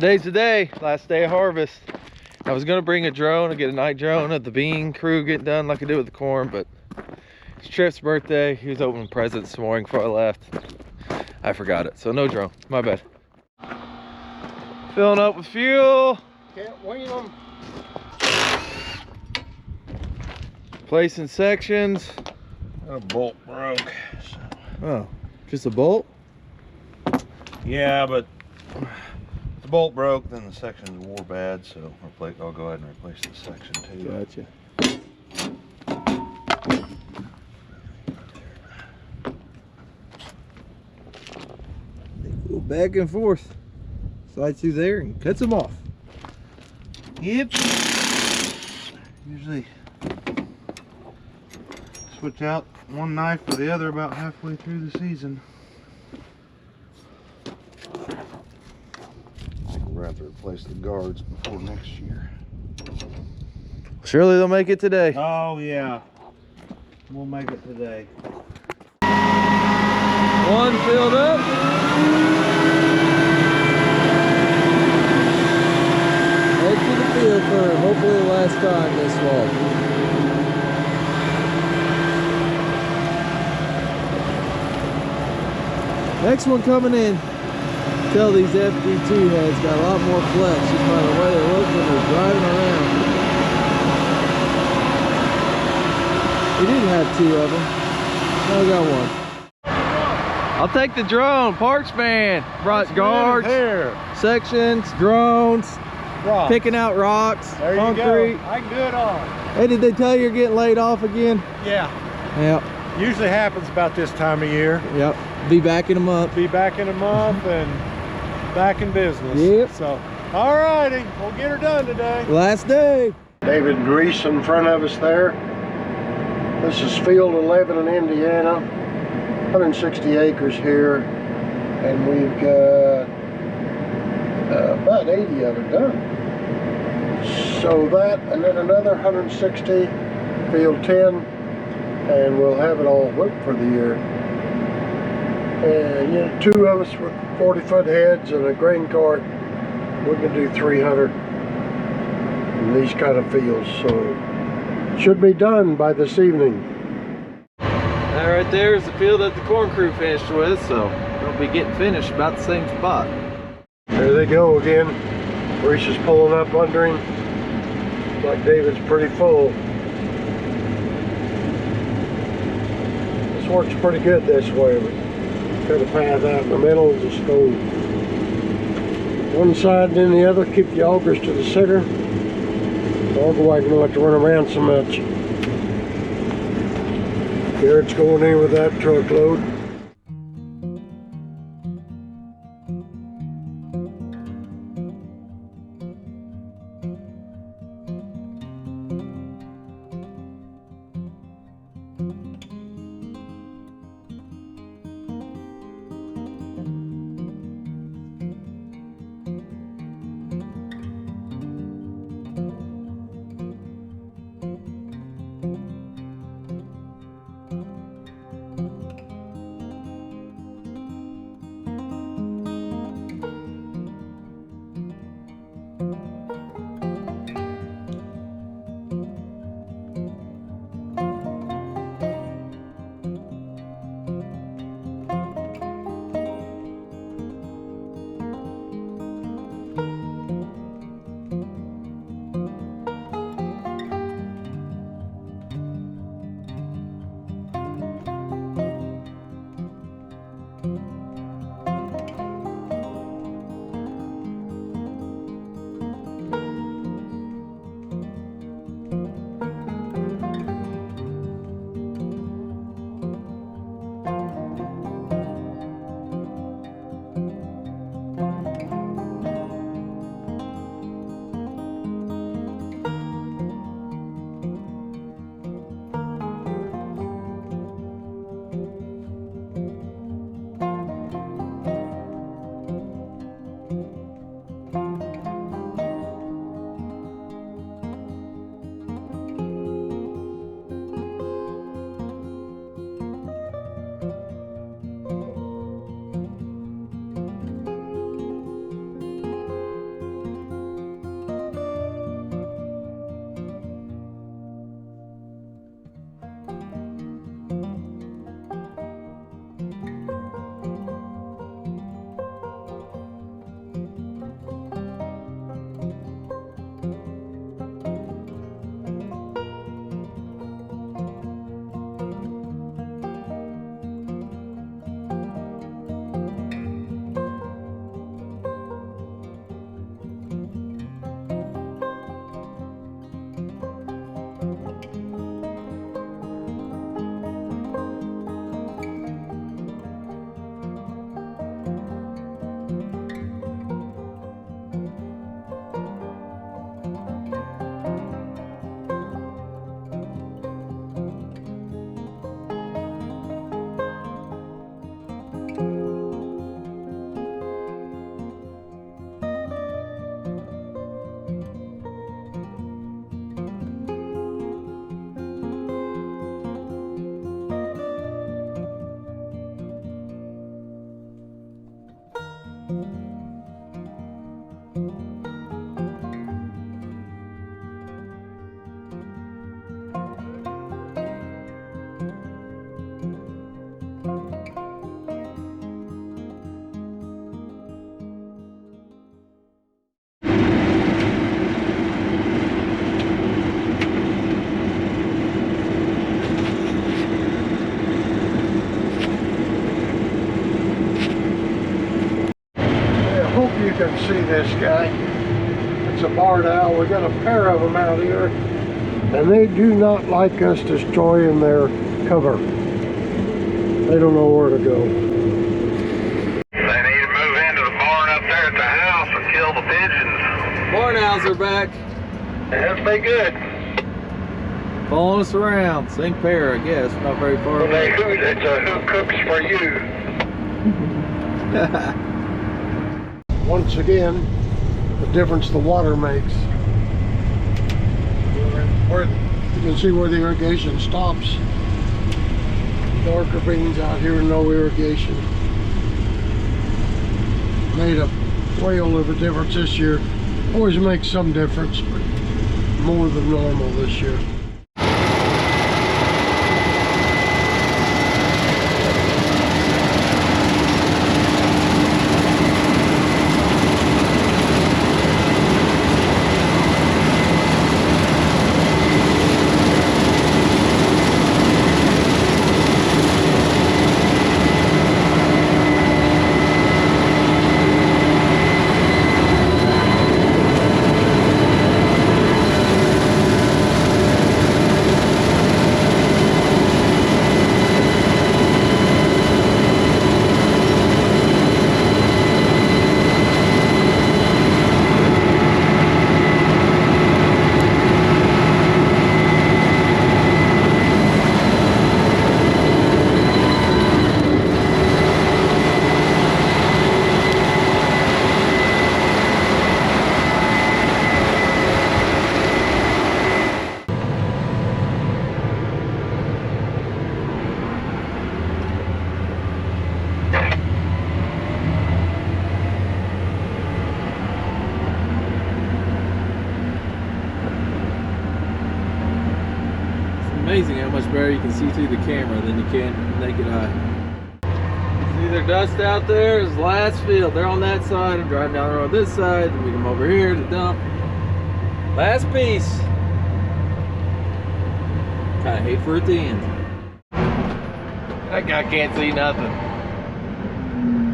Today's the day, last day of harvest. I was gonna bring a drone and get a night drone of the bean crew getting done like I did with the corn, but it's Tripp's birthday. He was opening presents this morning before I left. I forgot it, so no drone, my bad. Filling up with fuel. Can't wing them. Placing sections. A bolt broke. So. Oh, just a bolt? Yeah, but the bolt broke, then the sections wore bad, so I'll go ahead and replace the section too. Gotcha. They go back and forth. Slides through there and cuts them off. Yep. Usually switch out one knife for the other about halfway through the season. I think we're going to have to replace the guards before next year. Surely they'll make it today. Oh yeah, we'll make it today. One filled up. Head to the field for hopefully the last time this fall. Next one coming in. Tell these FD2 heads got a lot more flex just by the way they look when they're driving around. We didn't have two of them. Now we got one. I'll take the drone. Parks man brought guards, sections, drones, picking out rocks, there concrete. You go. I can do it all. Hey, did they tell you you're getting laid off again? Yeah. Yep. Usually happens about this time of year. Yep. Be back in a month. Be back in a month and back in business. Yep. So, all righty, we'll get her done today. Last day. David Grease in front of us there. This is field 11 in Indiana. 160 acres here, and we've got about 80 of it done. So that, and then another 160, field 10, and we'll have it all whipped for the year. And you know, two of us with 40-foot heads and a grain cart, we can do 300 in these kind of fields. So should be done by this evening. That right there is the field that the corn crew finished with, so they'll be getting finished about the same spot. There they go again. Reese is pulling up under him. Like David's pretty full. This works pretty good this way. Cut a path out in the middle and just go one side and then the other. Keep the augers to the center. The auger wagon don't have to run around so much. Garrett's going in with that truckload. can see this guy. It's a barred owl. We got a pair of them out here, and they do not like us destroying their cover. They don't know where to go. They need to move into the barn up there at the house and kill the pigeons. Barn owls are back. That'd be good. Following us around. Same pair, I guess. Not very far away. It's a who cooks for you. Once again, the difference the water makes. You can see where the irrigation stops. Darker beans out here, no irrigation. Made a whale of a difference this year. Always makes some difference, but more than normal this year. Amazing how much better you can see through the camera than you can naked eye. See their dust out there is last field. They're on that side. I'm driving down the road this side, and we come over here to dump. Last piece. Kind of hate for it to end. That guy can't see nothing.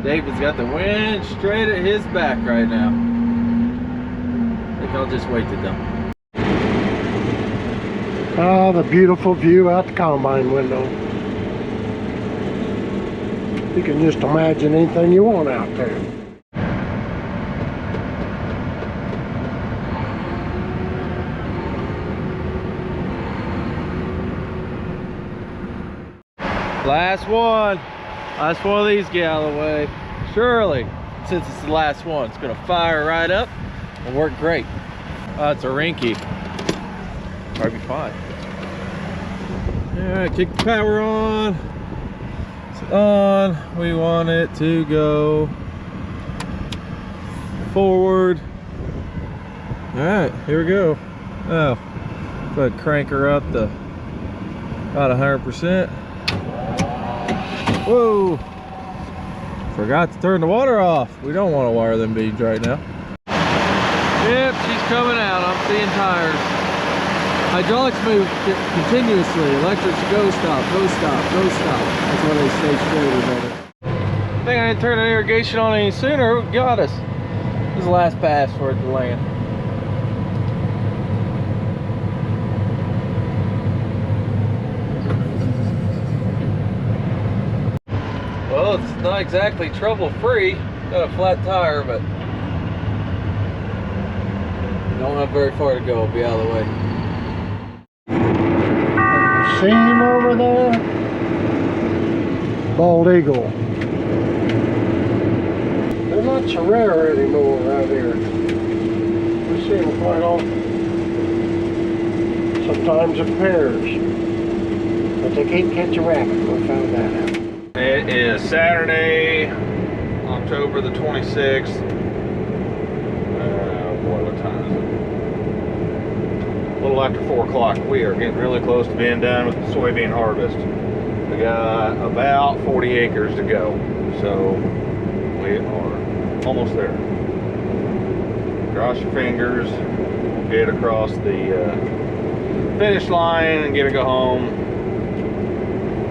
David's got the wind straight at his back right now. I think I'll just wait to dump. Ah, the beautiful view out the combine window. You can just imagine anything you want out there. Last one of these Galloway. Surely, since it's the last one, it's gonna fire right up and work great. Oh, it's a rinky. Probably be fine. All right, kick the power on. It's on. We want it to go forward. All right, here we go. Oh, go ahead and crank her up to about 100%. Whoa! Forgot to turn the water off. We don't want to wire them beads right now. Yep, she's coming out. I'm seeing tires. Hydraulics move continuously. Electrics go stop, go stop, go stop. That's why they stay straight or better. I think I didn't turn the irrigation on any sooner. It got us. This is the last pass for it to land. Well, it's not exactly trouble-free. Got a flat tire, but don't have very far to go. I'll be out of the way. See him over there? Bald eagle. They're not so rare anymore out here. We see them quite often. Sometimes in pairs. But they can't catch a rabbit. We found that out. It is Saturday, October the 26th. What time is it? A little after 4 o'clock. We are getting really close to being done with the soybean harvest. We got about 40 acres to go, so we are almost there. Cross your fingers. We'll get across the finish line and get to go home.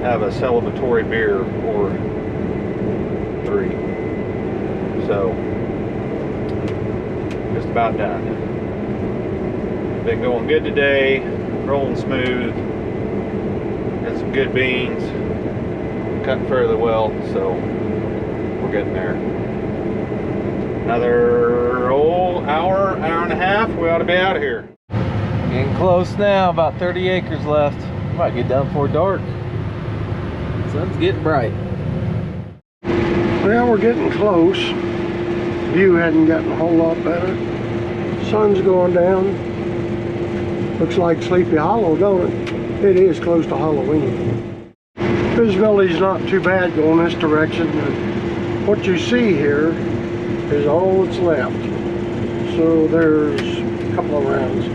Have a celebratory beer or 3. So just about done. Been going good today, rolling smooth. Got some good beans, cutting fairly well, so we're getting there. Another hour and a half, we ought to be out of here. Getting close now, about 30 acres left. Might get done before dark. Sun's getting bright. Well, we're getting close. View hadn't gotten a whole lot better. Sun's going down. Looks like Sleepy Hollow, don't it? It is close to Halloween. Visibility's not too bad going this direction. What you see here is all that's left. So there's a couple of rounds.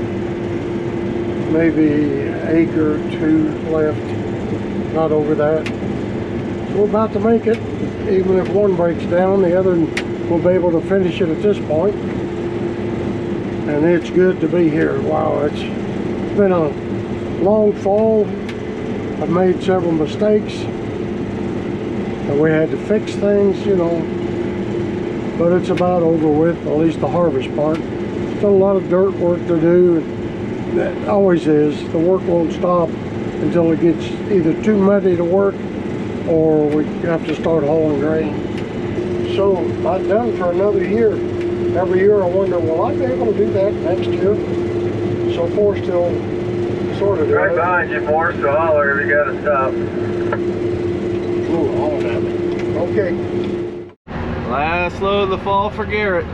Maybe an acre or two left. Not over that. So we're about to make it. Even if one breaks down, the other will be able to finish it at this point. And it's good to be here. Wow, it's been a long fall. I've made several mistakes. And we had to fix things, you know. But it's about over with, at least the harvest part. Still a lot of dirt work to do. That always is. The work won't stop until it gets either too muddy to work or we have to start hauling grain. So not done for another year. Every year I wonder, will I be able to do that next year? So far still sort of Right behind you, Morris, so holler if you gotta stop. Ooh, hauling at me. Okay. Last load of the fall for Garrett.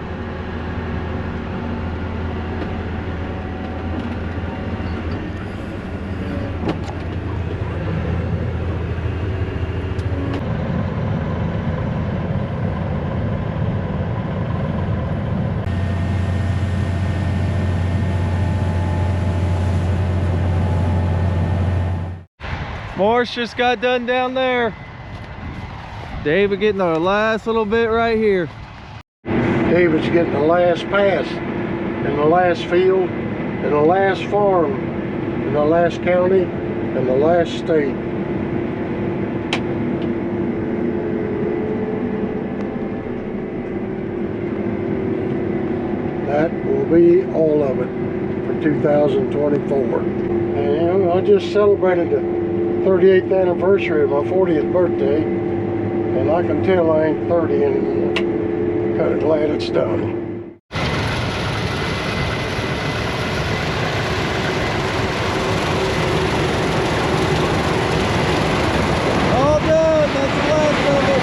Morris just got done down there. David getting the last little bit right here. David's getting the last pass in the last field, in the last farm, in the last county, in the last state. That will be all of it for 2024. And you know, I just celebrated the 38th anniversary of my 40th birthday, and I can tell I ain't 30 anymore. I'm kind of glad it's done. All done, that's the last of it.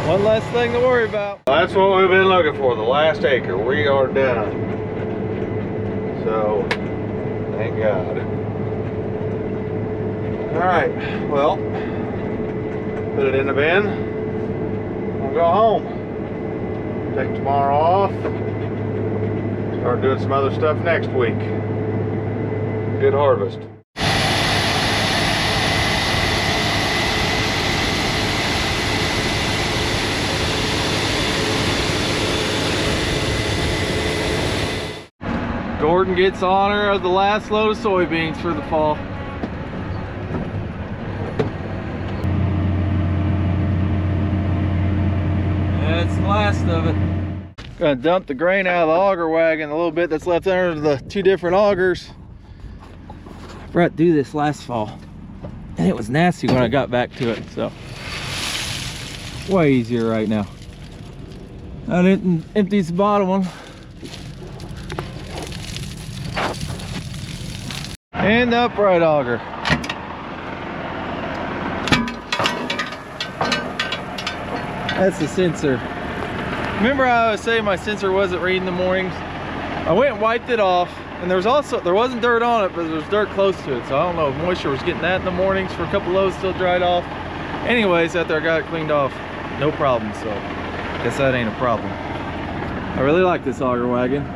One less thing to worry about. That's what we've been looking for, the last acre. We are done. So, thank God. Alright, well, put it in the bin. We'll go home. Take tomorrow off. Start doing some other stuff next week. Good harvest. Gordon gets honor of the last load of soybeans for the fall. That's the last of it. Gonna dump the grain out of the auger wagon, a little bit that's left under the two different augers. I forgot to do this last fall, and it was nasty when I got back to it, so way easier right now. I didn't empty the bottom one. And the upright auger. That's the sensor. Remember how I was saying my sensor wasn't reading the mornings? I went and wiped it off, and there wasn't dirt on it, but there was dirt close to it. So I don't know if moisture was getting that in the mornings for a couple loads still dried off. Anyways, after I got it cleaned off, no problem. So guess that ain't a problem. I really like this auger wagon.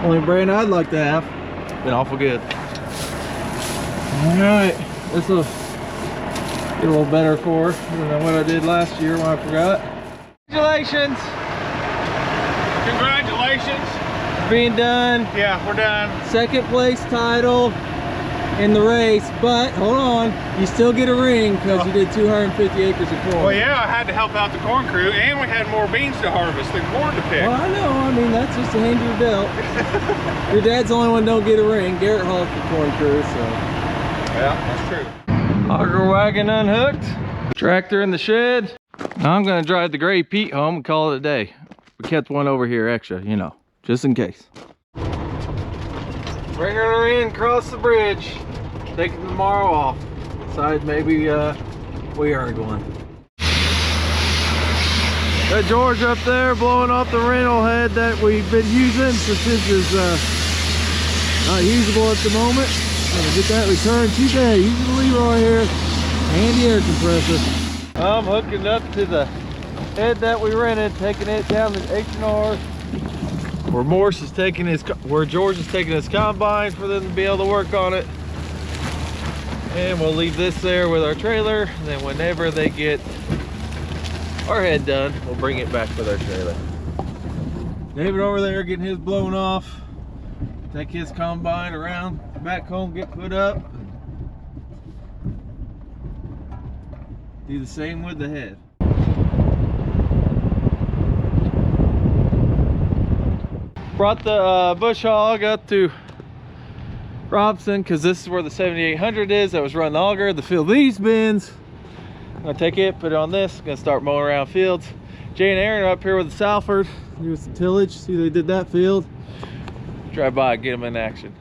Only brand I'd like to have. Been awful good. Alright, this will get a little better for her than what I did last year when I forgot. Congratulations! Congratulations! Being done. Yeah, we're done. Second place title. in the race, but hold on, you still get a ring because you did 250 acres of corn. Well, yeah, I had to help out the corn crew, and we had more beans to harvest than corn to pick. Well, I know. I mean, that's just a hand you're dealt. Your dad's the only one who don't get a ring. Garrett hauled the corn crew, so. Yeah, that's true. Auger wagon unhooked. Tractor in the shed. Now I'm gonna drive the gray Pete home and call it a day. We kept one over here extra, you know, just in case. Bringing her in, cross the bridge. Taking tomorrow off. Decide maybe we earned one. Got George up there blowing off the rental head that we've been using since this is not usable at the moment. Gonna get that returned today. Using the Leroy here. Handy air compressor. I'm hooking up to the head that we rented, taking it down to H&R. Where George is taking his combine for them to be able to work on it. And we'll leave this there with our trailer. And then whenever they get our head done, we'll bring it back with our trailer. David over there getting his blown off. Take his combine around back home, get put up. Do the same with the head. Brought the bush hog up to Robson because this is where the 7800 is. I was running the auger to fill these bins. I'm gonna take it, put it on this. Gonna start mowing around fields. Jay and Aaron are up here with the Salford, doing some tillage. See, they did that field. Drive by, get them in action.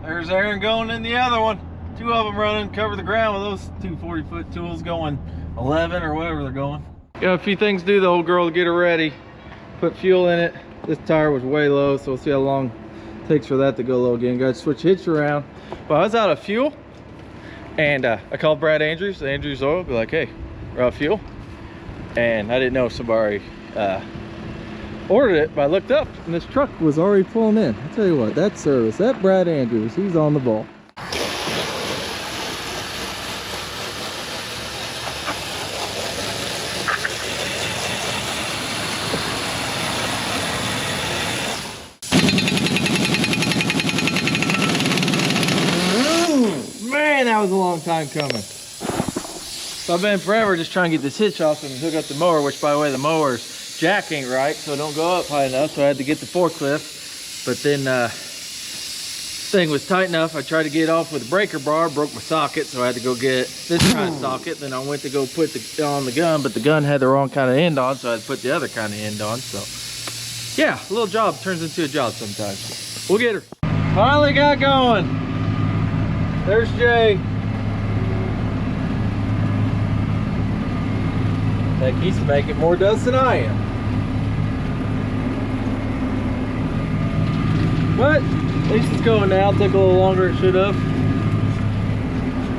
There's Aaron going in the other one. Two of them running, cover the ground with those two 40-foot tools going 11 or whatever they're going. Got a few things to do, the old girl, to get her ready. Put fuel in it. This tire was way low, so we'll see how long it takes for that to go low again. Got to switch hitch around. Well, I was out of fuel, and I called Brad Andrews, Andrews Oil, be like, hey, we're out of fuel. And I didn't know if somebody ordered it, but I looked up and this truck was already pulling in. I'll tell you what, that service, that Brad Andrews, he's on the ball. Man, that was a long time coming. So I've been forever just trying to get this hitch off and hook up the mower, which, by the way, the mower's jack ain't right, so it don't go up high enough, so I had to get the forklift. But then thing was tight enough, I tried to get it off with a breaker bar, broke my socket, so I had to go get this kind of socket. Then I went to go put it on the gun, but the gun had the wrong kind of end on, so I had to put the other kind of end on. So yeah, a little job turns into a job sometimes. We'll get her. Finally got going. There's Jay. Heck, he's making more dust than I am. But at least it's going now. Took a little longer than it should have.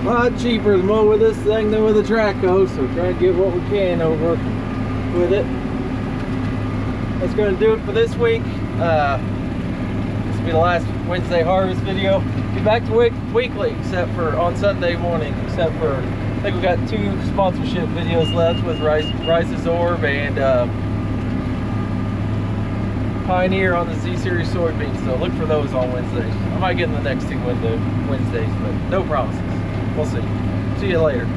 A lot cheaper to mow with this thing than with a Traco, so try to get what we can over with it. That's going to do it for this week. This will be the last Wednesday harvest video. Be back to weekly, except for on Sunday morning, except for I think we got 2 sponsorship videos left with Rice's Orb and Pioneer on the Z-Series soybeans, so look for those on Wednesdays. I might get in the next 2 Wednesdays, but no promises. We'll see. See you later.